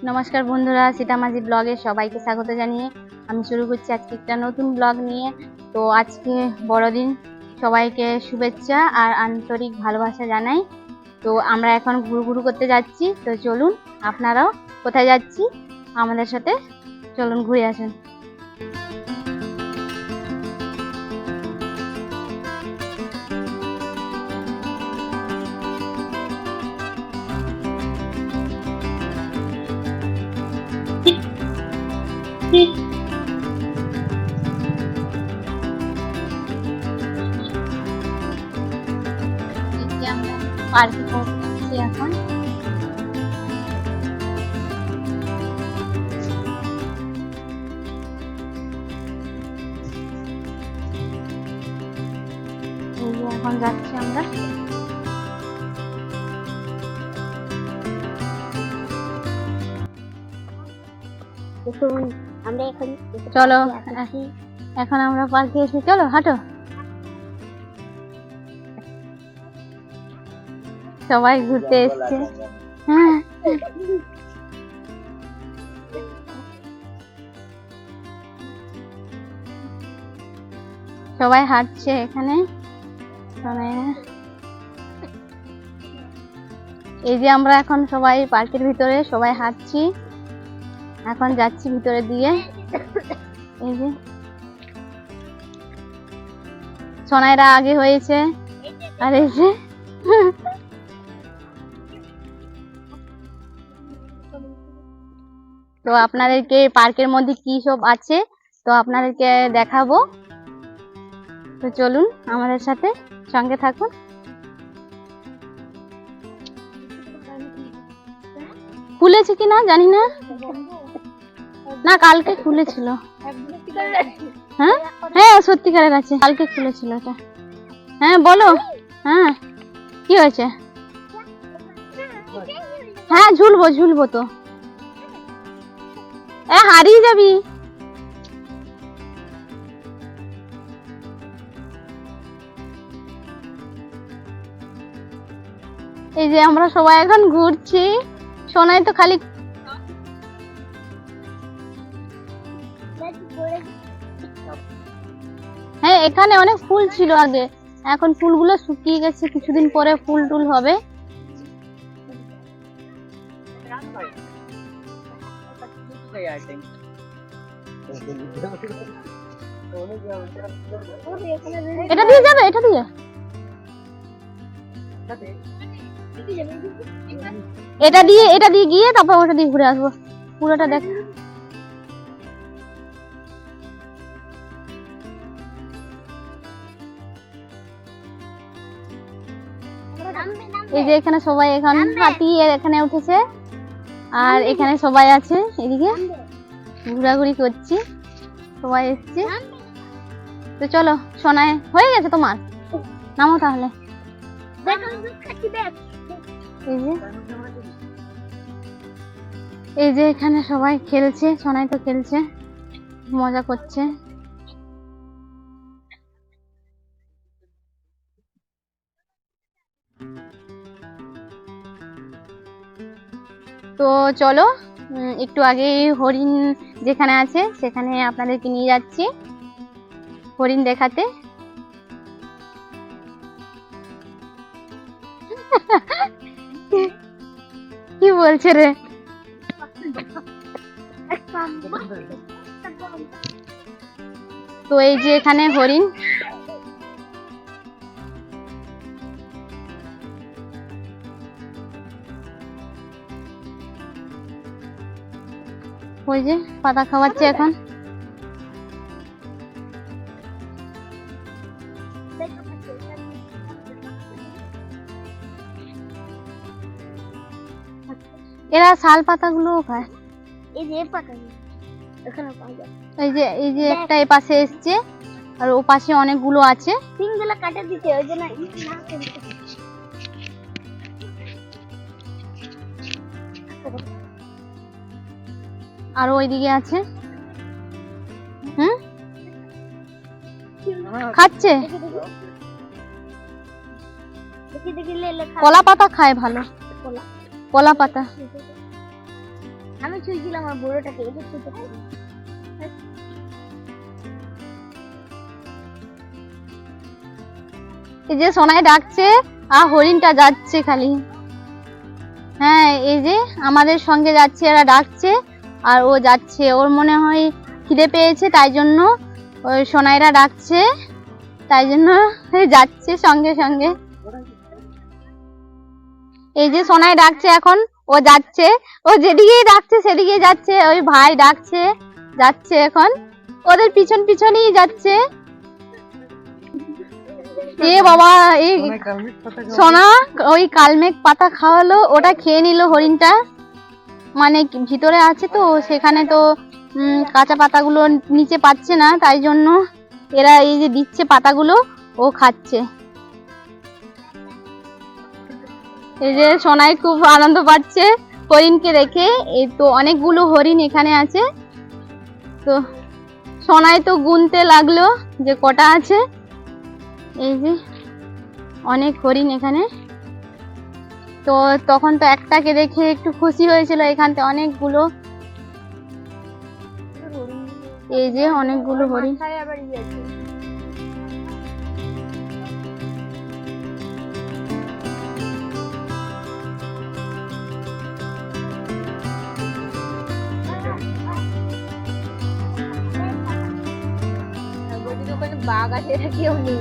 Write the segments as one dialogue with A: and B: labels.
A: নমস্কার বন্ধুরা, সীতামাঝি ব্লগে সবাইকে স্বাগত জানিয়ে আমি শুরু করছি আজকে একটা নতুন ব্লগ নিয়ে। তো আজকে বড়দিন, সবাইকে শুভেচ্ছা আর আন্তরিক ভালোবাসা জানাই। তো আমরা এখন ঘুরঘুর করতে যাচ্ছি। তো চলুন, আপনারাও কোথায় যাচ্ছি আমাদের সাথে চলুন ঘুরে আসুন। আমরা পার্কে পৌঁছেছি এখন। এখন যাচ্ছি আমরা। চলো, এখন আমরা পার্কে এসে চলো হাঁটো। সবাই ঘুরতে এসছে। হ্যাঁ, সবাই হাঁটছে এখানে। এই যে আমরা এখন সবাই পার্কের ভিতরে সবাই হাঁটছি, এখন যাচ্ছি ভিতরে দিয়ে। এই যে সোনাইরা আগে হয়েছে, আর এই যে তো আপনাদেরকে পার্কের মধ্যে কি সব আছে তো আপনাদেরকে দেখাবো। তো চলুন আমাদের সাথে, সঙ্গে থাকুন। খুলেছে কিনা জানি না, না কালকে খুলেছিল। হ্যাঁ হ্যাঁ, সত্যিকারের আছে, কালকে খুলেছিল এটা। হ্যাঁ বলো, হ্যাঁ কি হয়েছে? হ্যাঁ ঝুলবো ঝুলবো তো, হারিয়ে যাবি। এই যে আমরা সবাই এখন ঘুরছি, সোনাই তো খালি হ্যাঁ এখানে অনেক ফুল ছিল আগে, এখন ফুলগুলো শুকিয়ে গেছে, কিছুদিন পরে ফুল টুল হবে। এটা দিয়ে যাবে, এটা দিয়ে এটা দিয়ে গিয়ে তারপর ওটা দিয়ে ঘুরে আসবো। পুরোটা দেখ। এই যে এখানে সবাই এখন হাতি এখানে উঠেছে, আর এখানে সবাই আছে, এদিকে ঘোরাঘুরি করছি, সবাই এসছে। তো চলো, সোনাই হয়ে গেছে তোমার, নামো তাহলে। এই যে এখানে সবাই খেলছে, সোনাই তো খেলছে, মজা করছে। তো চলো, একটু আগে হরিণ যেখানে আছে সেখানে আপনাদেরকে নিয়ে যাচ্ছি হরিণ দেখাতে। কি বলছে রে? তো এই যে এখানে হরিণ, ওই যে পাতা খাওয়াচ্ছে এখন। এরা শাল পাতাগুলো খায়। এই যে পাতাগুলো এখানে পাওয়া যায়। এই যে একটা এই পাশে এসছে, আর ও পাশে অনেকগুলো আছে। তিনগুলো কাটে দিতে, ওই জন্য আর ওইদিকে আছে। খাচ্ছে, কলা পাতা খায় ভালো, কলা পাতা। আমি ছুঁয়েছিলাম আমার বুড়োটাকে, এটা ছুঁতে পারি। এই যে সোনাই ডাকছে আর হরিণটা যাচ্ছে খালি। হ্যাঁ এই যে আমাদের সঙ্গে যাচ্ছে, এরা ডাকছে আর ও যাচ্ছে, ওর মনে হয় খিদে পেয়েছে তাই জন্য ওই সোনাইরা ডাকছে, তাই জন্য যাচ্ছে সঙ্গে সঙ্গে। এই যে সোনাই ডাকছে এখন, ও যাচ্ছে, ও যেদিকেই ডাকছে সেদিকেই যাচ্ছে, ওই ভাই ডাকছে যাচ্ছে এখন, ওদের পিছন পিছনেই যাচ্ছে। এ বাবা, এই সোনা ওই কালমেঘ পাতা খাওয়ালো, ওটা খেয়ে নিল হরিণটা, মানে ভিতরে আছে তো সেখানে তো কাঁচা পাতাগুলো নিচে পাচ্ছে না, তাই জন্য এরা এই যে দিচ্ছে পাতাগুলো ও খাচ্ছে। এই যে সোনাই খুব আনন্দ পাচ্ছে হরিণকে দেখে। এই তো অনেকগুলো হরিণ এখানে আছে, তো সোনাই তো গুনতে লাগলো যে কটা আছে। এই যে অনেক হরিণ এখানে, তো তখন তো একটাকে দেখে একটু খুশি হয়েছিল, এখান থেকে অনেকগুলো, এই যে অনেকগুলো হরিণ। বাঘ আছে, এটা কেউ নেই,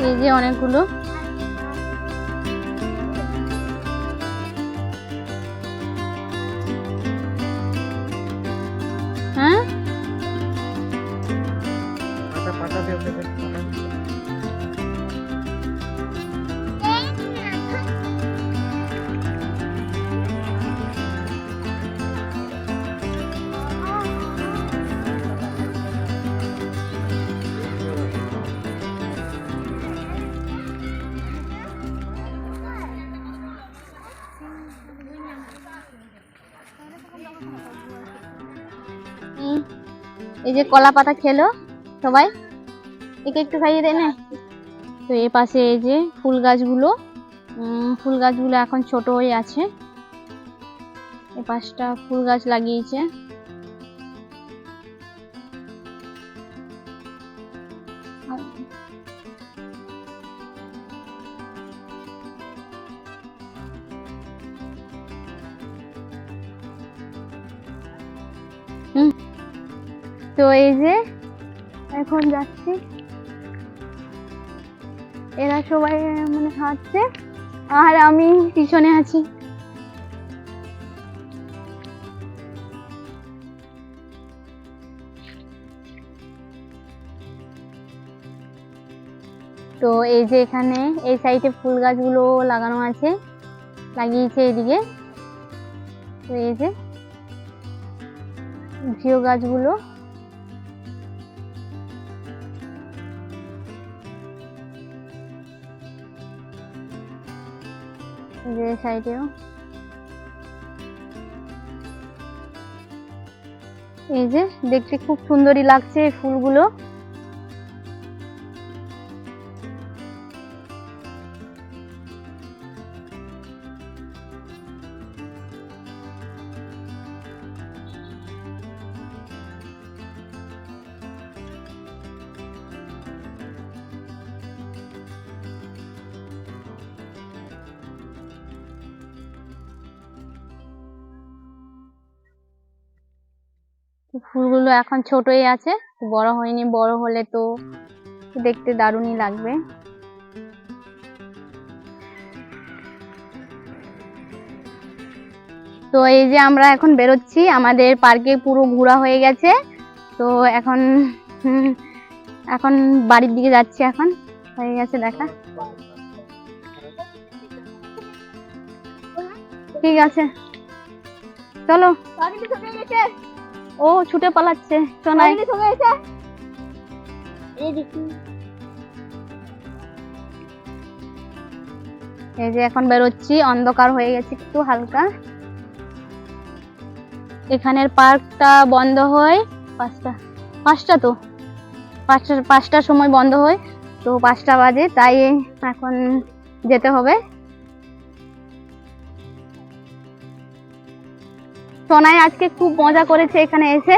A: এই যে অনেকগুলো। হ্যাঁ এই যে কলা পাতা খেলো সবাই, একে একটু খাইয়ে দে না। তো এই পাশে এই যে ফুল গাছগুলো, ফুল গাছগুলো এখন ছোট হয়ে আছে, এই পাশটা ফুল গাছ লাগিয়েছে। তো এই যে এখন যাচ্ছি, এরা সবাই মানে হাঁটছে আর আমি পিছনে আছি। তো এই যে এখানে এই সাইডে ফুল গাছগুলো লাগানো আছে, লাগিয়েছে এদিকে। তো এই যে ঘিও গাছগুলো, যে সাইডেও এই যে দেখতে খুব সুন্দরই লাগছে এই ফুলগুলো। ফুলগুলো এখন ছোটই আছে, বড় হয়নি, বড় হলে তো দেখতে দারুণই লাগবে। তো এই যে আমরা এখন বেরোচ্ছি, আমাদের পার্কে পুরো ঘোরা হয়ে গেছে, তো এখন এখন বাড়ির দিকে যাচ্ছি, এখন হয়ে গেছে দেখা। ঠিক আছে চলো। ও ছুটে পালাচ্ছে সোনাই। এই যে এখন বেরোচ্ছি, অন্ধকার হয়ে গেছে একটু হালকা। এখানের পার্কটা বন্ধ হয় পাঁচটার সময় বন্ধ হয়, তো 5টা বাজে, তাই এখন যেতে হবে। সোনাই আজকে খুব মজা করেছে এখানে এসে।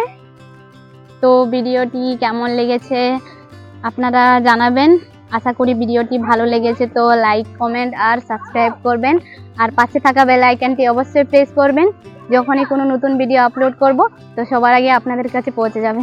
A: তো ভিডিওটি কেমন লেগেছে আপনারা জানাবেন। আশা করি ভিডিওটি ভালো লেগেছে। তো লাইক, কমেন্ট আর সাবস্ক্রাইব করবেন, আর পাশে থাকা বেল আইকনটি অবশ্যই প্রেস করবেন। যখনই কোনো নতুন ভিডিও আপলোড করব তো সবার আগে আপনাদের কাছে পৌঁছে যাবে।